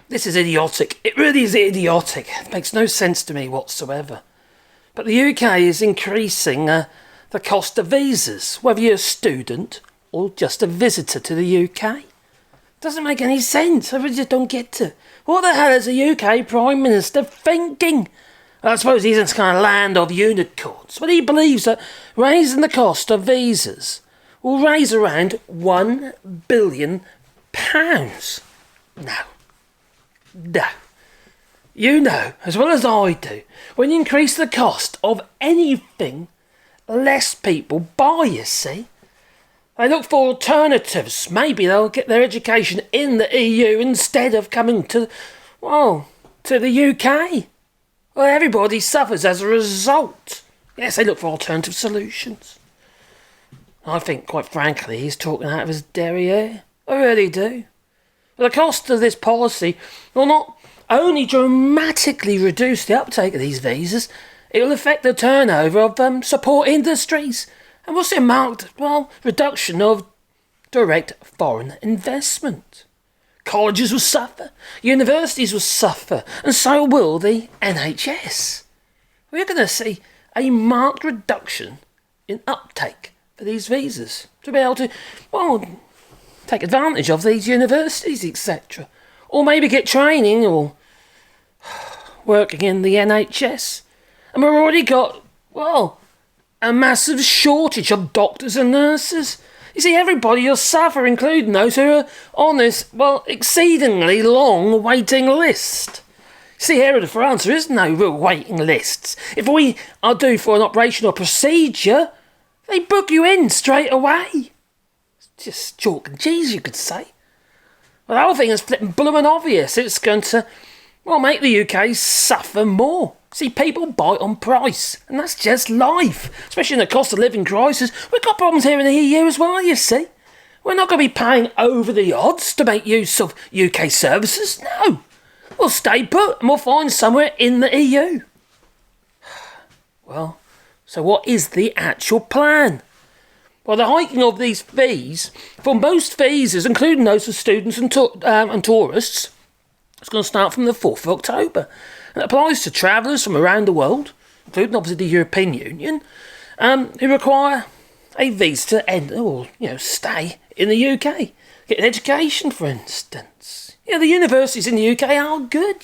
this is idiotic. It really is idiotic. It makes no sense to me whatsoever. But the UK is increasing the cost of visas, whether you're a student or just a visitor to the UK. Doesn't make any sense. I really just don't get it. What the hell is the UK Prime Minister thinking? I suppose he's in some kind of land of unicorns, but he believes that raising the cost of visas will raise around £1 billion. No. You know, as well as I do, when you increase the cost of anything, less people buy, you see. They look for alternatives. Maybe they'll get their education in the EU instead of coming to the UK. Well, everybody suffers as a result. Yes, they look for alternative solutions. I think, quite frankly, he's talking out of his derriere. I really do. The cost of this policy will not only dramatically reduce the uptake of these visas, it will affect the turnover of support industries. And we'll see a marked, reduction of direct foreign investment. Colleges will suffer, universities will suffer, and so will the NHS. We're going to see a marked reduction in uptake for these visas to be able to, take advantage of these universities, etc. Or maybe get training or working in the NHS. And we've already got, a massive shortage of doctors and nurses. You see, everybody will suffer, including those who are on this, exceedingly long waiting list. See, here in France, there is no real waiting lists. If we are due for an operation or procedure, they book you in straight away. It's just chalk and cheese, you could say. Well, the whole thing is flipping blooming obvious. It's going to, make the UK suffer more. See, people bite on price, and that's just life, especially in the cost of living crisis. We've got problems here in the EU as well, you see. We're not going to be paying over the odds to make use of UK services, no. We'll stay put and we'll find somewhere in the EU. Well, so what is the actual plan? Well, the hiking of these fees, for most visas, including those for students and tourists, it's going to start from the 4th of October. And it applies to travellers from around the world, including obviously the European Union, who require a visa to enter or, stay in the UK. Get an education, for instance. The universities in the UK are good,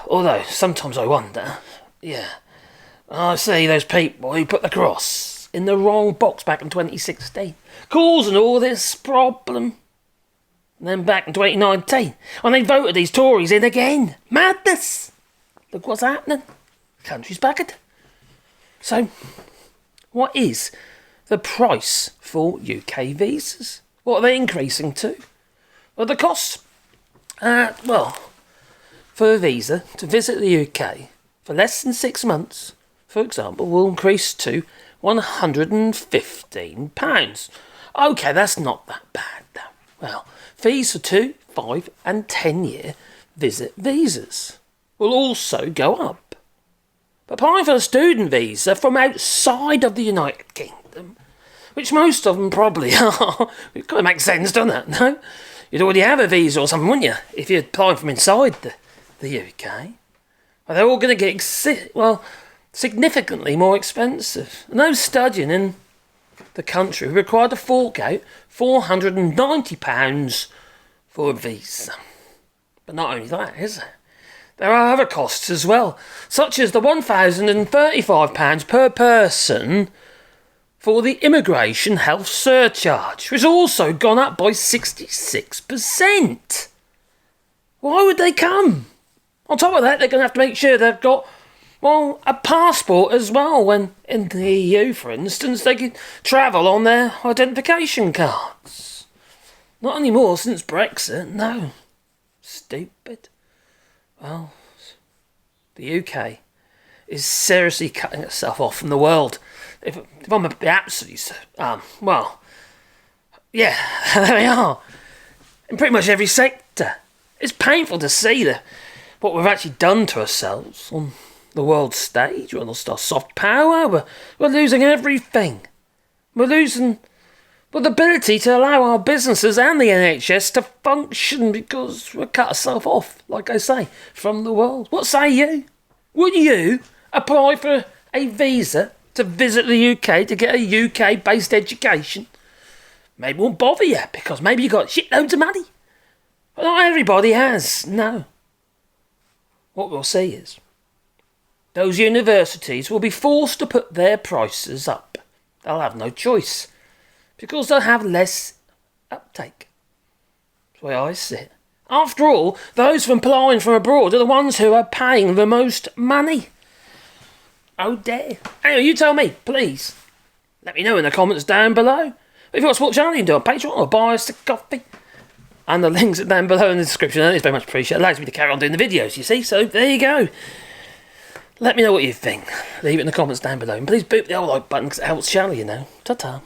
Although, sometimes I wonder, I see those people who put the cross in the wrong box back in 2016, causing all this problem. And then back in 2019, when they voted these Tories in again. Madness! Look what's happening. The country's buggered. So, what is the price for UK visas? What are they increasing to? Well, the cost, for a visa to visit the UK for less than 6 months, for example, will increase to £115. OK, that's not that bad, though. Well, fees for 2, 5 and 10-year visit visas will also go up. But applying for a student visa from outside of the United Kingdom, which most of them probably are, it kind of makes sense, doesn't it? No? You'd already have a visa or something, wouldn't you, if you're applying from inside the UK? Well, they're all going to get, significantly more expensive. And those studying in the country required to fork out £490 for a visa. But not only that, is there? There are other costs as well, such as the £1,035 per person for the immigration health surcharge, which has also gone up by 66%. Why would they come? On top of that, they're going to have to make sure they've got, a passport as well, when in the EU, for instance, they can travel on their identification cards. Not anymore since Brexit, no. Stupid. Well, the UK is seriously cutting itself off from the world. If I'm a bit absolutely, there they are. In pretty much every sector. It's painful to see what we've actually done to ourselves on the world stage. We've lost our soft power. We're losing everything. We're losing, But the ability to allow our businesses and the NHS to function, because we've cut ourselves off, like I say, from the world. What say you? Would you apply for a visa to visit the UK to get a UK-based education? Maybe it won't bother you, because maybe you've got shitloads of money. But not everybody has, no. What we'll see is those universities will be forced to put their prices up. They'll have no choice, because they'll have less uptake. That's the way I see it. After all, those applying from abroad are the ones who are paying the most money. Oh dear. Anyway, you tell me, please. Let me know in the comments down below. If you want to support the channel, you can do it on Patreon or buy us a coffee. And the links are down below in the description. And it's very much appreciated. It allows me to carry on doing the videos, you see. So there you go. Let me know what you think. Leave it in the comments down below. And please boot the old like button because it helps the channel, you know. Ta-ta.